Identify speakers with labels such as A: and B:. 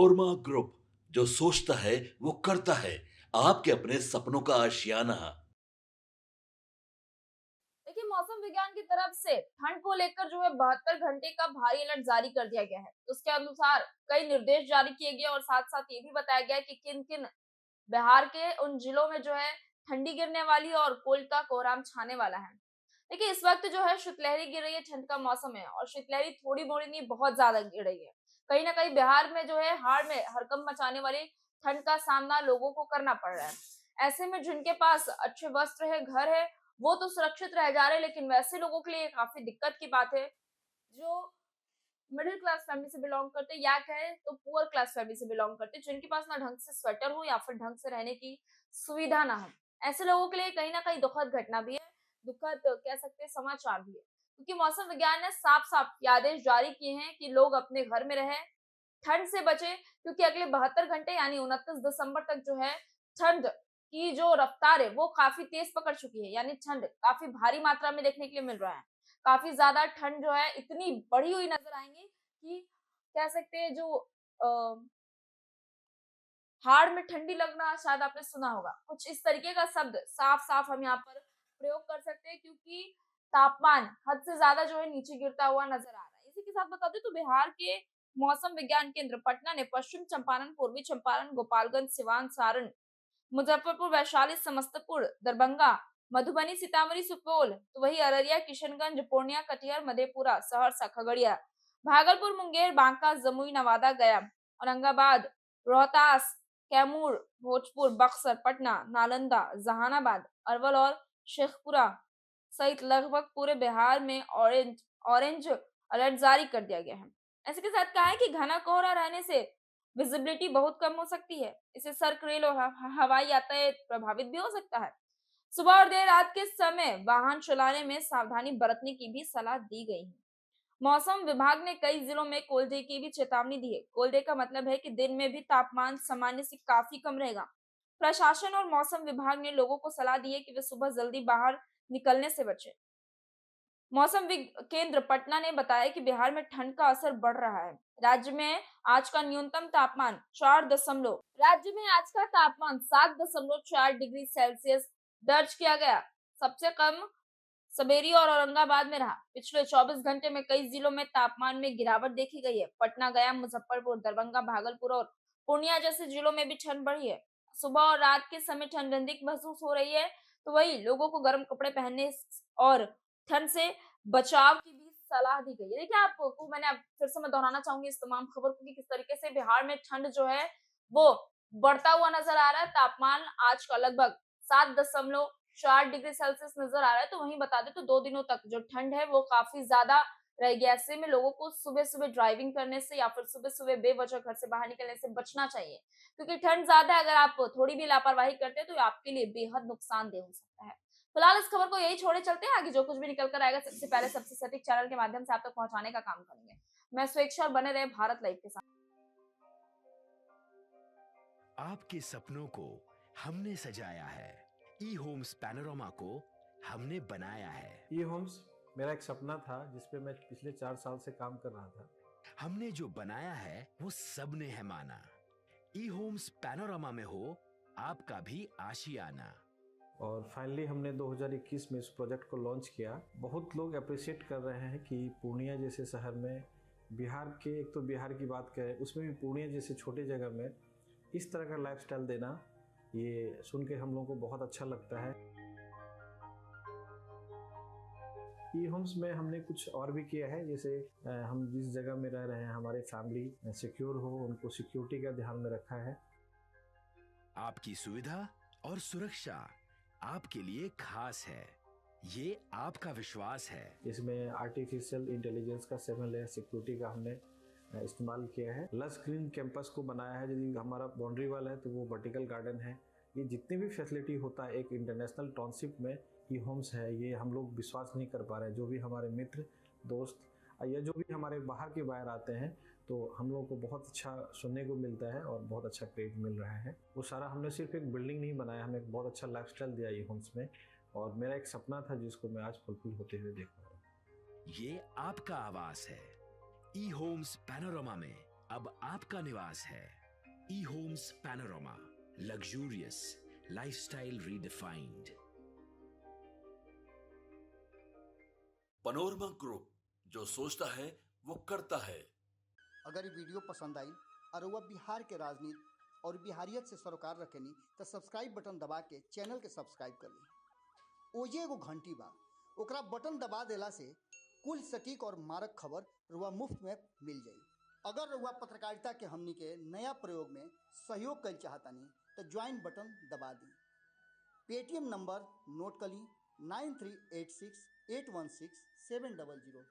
A: ओरमा group, जो सोचता है वो करता है। आपके अपने सपनों का आशियाना।
B: देखिए, मौसम विज्ञान की तरफ से ठंड को लेकर जो है 72 घंटे का भारी अलर्ट जारी कर दिया गया है। उसके अनुसार कई निर्देश जारी किए गए और साथ साथ ये भी बताया गया है कि किन किन बिहार के उन जिलों में जो है ठंडी गिरने वाली है और कोल्ड का कोहराम छाने वाला है। देखिए, इस वक्त जो है शीतलहरी गिर रही है, ठंड का मौसम है और शीतलहरी थोड़ी मोड़ी नहीं, बहुत ज्यादा गिर रही है। कहीं ना कहीं बिहार में जो है हाड़ में हड़कंप मचाने वाली ठंड का सामना लोगों को करना पड़ रहा है। ऐसे में जिनके पास अच्छे वस्त्र है, घर है, वो तो सुरक्षित रह जा रहे हैं, लेकिन वैसे लोगों के लिए काफी दिक्कत की बात है जो मिडिल क्लास फैमिली से बिलोंग करते हैं या कहे तो पुअर क्लास फैमिली से बिलोंग करते हैं, जिनके पास ना ढंग से स्वेटर हो या फिर ढंग से रहने की सुविधा ना हो। ऐसे लोगों के लिए कहीं ना कहीं दुखद घटना भी है, दुखद कह सकते हैं समाचार भी है, क्योंकि मौसम विज्ञान ने साफ साफ ये आदेश जारी किए हैं कि लोग अपने घर में रहे, ठंड से बचे, क्योंकि अगले 72 घंटे यानी 29 दिसंबर तक जो है ठंड की जो रफ्तार है वो काफी तेज पकड़ चुकी है, यानी ठंड काफी भारी मात्रा में देखने के लिए मिल रहा है। काफी ज्यादा ठंड जो है इतनी बढ़ी हुई नजर आएंगी कि कह सकते हैं जो हाड़ में ठंडी लगना शायद आपने सुना होगा, कुछ इस तरीके का शब्द साफ साफ हम यहाँ पर प्रयोग कर सकते हैं, क्योंकि तापमान हद से ज्यादा जो है नीचे गिरता हुआ नजर आ रहा है। इसी के साथ बता दें तो बिहार के मौसम विज्ञान केंद्र पटना ने पश्चिम चंपारण, पूर्वी चंपारण, गोपालगंज, सिवान, सारण, मुजफ्फरपुर, वैशाली, समस्तीपुर, दरभंगा, मधुबनी, सीतामढ़ी, सुपौल, तो वही अररिया, किशनगंज, पूर्णिया, कटिहार, मधेपुरा, सहरसा, खगड़िया, भागलपुर, मुंगेर, बांका, जमुई, नवादा, गया, औरंगाबाद, रोहतास, कैमूर, भोजपुर, बक्सर, पटना, नालंदा, जहानाबाद, अरवल और शेखपुरा सहित लगभग पूरे बिहार में ऑरेंज ऑरेंज अलर्ट जारी कर दिया गया है। ऐसे के साथ कहा है कि घना कोहरा रहने से विजिबिलिटी बहुत कम हो सकती है। इससे सड़क, रेल और हवाई यातायात प्रभावित भी हो सकता है। सुबह और देर रात के समय वाहन चलाने में सावधानी बरतने की भी सलाह दी गई है। मौसम विभाग ने कई जिलों में कोल्डे की भी चेतावनी दी है। कोल्डे का मतलब है कि दिन में भी तापमान सामान्य से काफी कम रहेगा। प्रशासन और मौसम विभाग ने लोगों को सलाह दी है कि वे सुबह जल्दी बाहर निकलने से बचें। मौसम केंद्र पटना ने बताया कि बिहार में ठंड का असर बढ़ रहा है। राज्य में आज का तापमान 7.4 डिग्री सेल्सियस दर्ज किया गया। सबसे कम सवेरी और औरंगाबाद में रहा। पिछले 24 घंटे में कई जिलों में तापमान में गिरावट देखी गई है। पटना, गया, मुजफ्फरपुर, दरभंगा, भागलपुर और पूर्णिया जैसे जिलों में भी ठंड बढ़ी है। सुबह और रात के समय ठंड अधिक महसूस हो रही है, तो वही लोगों को गर्म कपड़े पहनने और ठंड से बचाव की भी सलाह दी गई है। देखिए, आपको मैंने अब फिर से मैं दोहराना चाहूंगी इस तमाम खबर को कि किस तरीके से बिहार में ठंड जो है वो बढ़ता हुआ नजर आ रहा है। तापमान आज का लगभग 7.4 डिग्री सेल्सियस नजर आ रहा है। तो वहीं बता दें तो 2 दिनों तक जो ठंड है वो काफी ज्यादा रहेगी। ऐसे में लोगों को सुबह सुबह ड्राइविंग करने से या फिर सुबह सुबह बेवजह घर से बाहर निकलने से बचना चाहिए, क्योंकि ठंड ज्यादा है। अगर आप थोड़ी भी लापरवाही करते हैं तो ये आपके लिए बेहद नुकसानदेह हो सकता है। फिलहाल इस खबर को यही छोड़े चलते हैं, आगे जो कुछ भी निकल कर आएगा सबसे पहले सबसे सटीक चैनल के माध्यम से आप तक पहुंचाने का काम करेंगे। मैं स्वेच्छा और बने रहे भारत लाइव के साथ।
C: आपके सपनों को हमने सजाया है। ई होम्स पैनोरामा को हमने बनाया है।
D: ई होम्स मेरा एक सपना था जिस पे मैं पिछले 4 साल से काम कर रहा था।
C: हमने जो बनाया है वो सबने है माना। ई होम्स पैनोरामा में हो आपका भी आशियाना।
D: और फाइनली हमने 2021 में इस प्रोजेक्ट को लॉन्च किया। बहुत लोग अप्रिशिएट कर रहे हैं कि पूर्णिया जैसे शहर में, बिहार के, एक तो बिहार की बात करें उसमें भी पूर्णिया जैसे छोटे जगह में इस तरह का लाइफस्टाइल देना, ये सुन के हम लोगों को बहुत अच्छा लगता है। ई होम्स में हमने कुछ और भी किया है, जैसे हम जिस जगह में रह रहे हैं हमारे फैमिली सिक्योर हो, उनको सिक्योरिटी का ध्यान में रखा है।
C: आपकी सुविधा और सुरक्षा आपके लिए खास है, ये आपका विश्वास है।
D: इसमें आर्टिफिशियल इंटेलिजेंस का 7 लेयर सिक्योरिटी का हमने इस्तेमाल किया है। लस ग्रीन कैंपस को बनाया है। यदि हमारा बाउंड्री वाल है तो वो वर्टिकल गार्डन है। ये जितनी भी फैसिलिटी होता है एक इंटरनेशनल टाउनशिप में ई होम्स है, ये हम लोग विश्वास नहीं कर पा रहे हैं। जो भी हमारे मित्र, दोस्त या जो भी हमारे बाहर के बाहर आते हैं तो हम लोगों को बहुत अच्छा सुनने को मिलता है और बहुत अच्छा क्रेडिट मिल रहा है। वो सारा हमने सिर्फ एक बिल्डिंग नहीं बनाया, हमें एक बहुत अच्छा लाइफस्टाइल दिया ई होम्स में, और मेरा एक सपना था जिसको मैं आज फुलफिल होते हुए देख रहा हूँ।
C: ये आपका आवास है। ई होम्स पैनोरामा में अब आपका निवास है। E Homes Panorama, luxurious lifestyle redefined.
A: Panorama group, जो सोचता है वो करता है।
E: अगर ये वीडियो पसंद आई और वह बिहार के राजनीति और बिहारियत से सरोकार रखेनी तो सब्सक्राइब बटन दबा के चैनल के सब्सक्राइब कर ली। ओजे एगो घंटी बा, ओकरा बटन दबा देला से कुल सटीक और मारक खबर रुआ मुफ्त में मिल जाई। अगर रुआ पत्रकारिता के हमनी के नया प्रयोग में सहयोग कर चाहतानी तो ज्वाइन बटन दबा दी। पेटीएम नंबर नोट कर ली 9386816700।